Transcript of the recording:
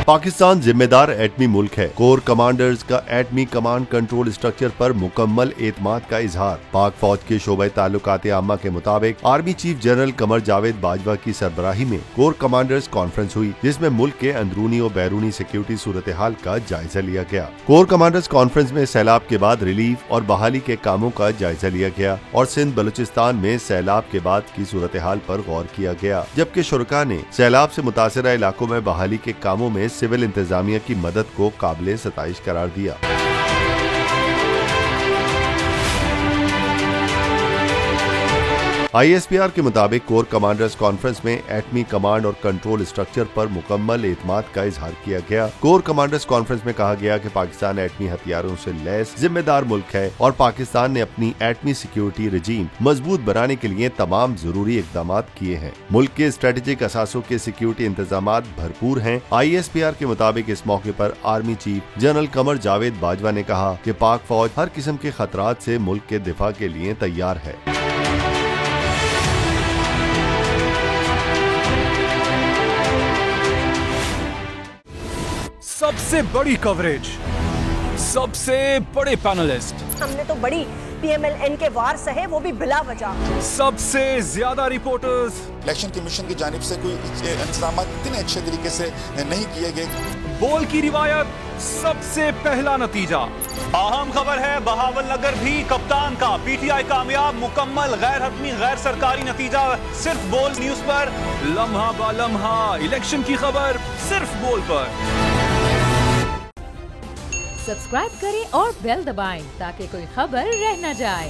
पाकिस्तान जिम्मेदार एटमी मुल्क है। कोर कमांडर्स का एटमी कमांड कंट्रोल स्ट्रक्चर पर मुकम्मल एतमाद का इजहार। पाक फौज के शोबे ताल्लुकात आमा के मुताबिक army chief general Qamar Javed Bajwa की सरबराही में कोर कमांडर्स कॉन्फ्रेंस हुई, जिसमें मुल्क के अंदरूनी और बैरूनी सिक्योरिटी सूरत हाल का जायजा लिया गया। कोर कमांडर्स कॉन्फ्रेंस में सैलाब के बाद रिलीफ और बहाली के कामों का जायजा लिया गया और सिंध बलूचिस्तान में सैलाब के बाद की सूरत हाल पर गौर किया गया, जबकि शुरका ने सैलाब से मुतासरा इलाकों में बहाली के कामों में सिविल इंतजामिया की मदद को काबिले सताइश करार दिया। ISPR के मुताबिक कोर कमांडर्स कॉन्फ्रेंस में एटमी कमांड और कंट्रोल स्ट्रक्चर पर मुकम्मल एतमाद का इजहार किया गया। कोर कमांडर्स कॉन्फ्रेंस में कहा गया कि पाकिस्तान एटमी हथियारों से लैस जिम्मेदार मुल्क है और पाकिस्तान ने अपनी एटमी सिक्योरिटी रजीम मजबूत बनाने के लिए तमाम जरूरी इकदाम किए हैं। मुल्क के स्ट्रेटेजिक असासों के सिक्योरिटी इंतजाम भरपूर हैं। ISPR के मुताबिक इस मौके पर army chief general Qamar Javed Bajwa ने कहा कि पाक फौज हर किस्म के खतरात से मुल्क के दिफा के लिए तैयार है। सबसे बड़ी कवरेज, सबसे बड़े पैनलिस्ट, हमने तो बड़ी PMLN के वार सहे, वो भी बिला वजह। सबसे ज्यादा रिपोर्टर्स। इलेक्शन कमीशन की जानिब से कोई इंतजाम इतने अच्छे तरीके से नहीं किए गए। बोल की रिवायत, सबसे पहला नतीजा। अहम खबर है बहावल नगर भी कप्तान का PTI कामयाब, मुकम्मल गैर हतमी गैर सरकारी नतीजा सिर्फ बोल न्यूज पर। लम्हा बा लम्हा इलेक्शन की खबर सिर्फ बोल पर। सब्सक्राइब करें और बेल दबाएं ताकि कोई खबर रह न जाए।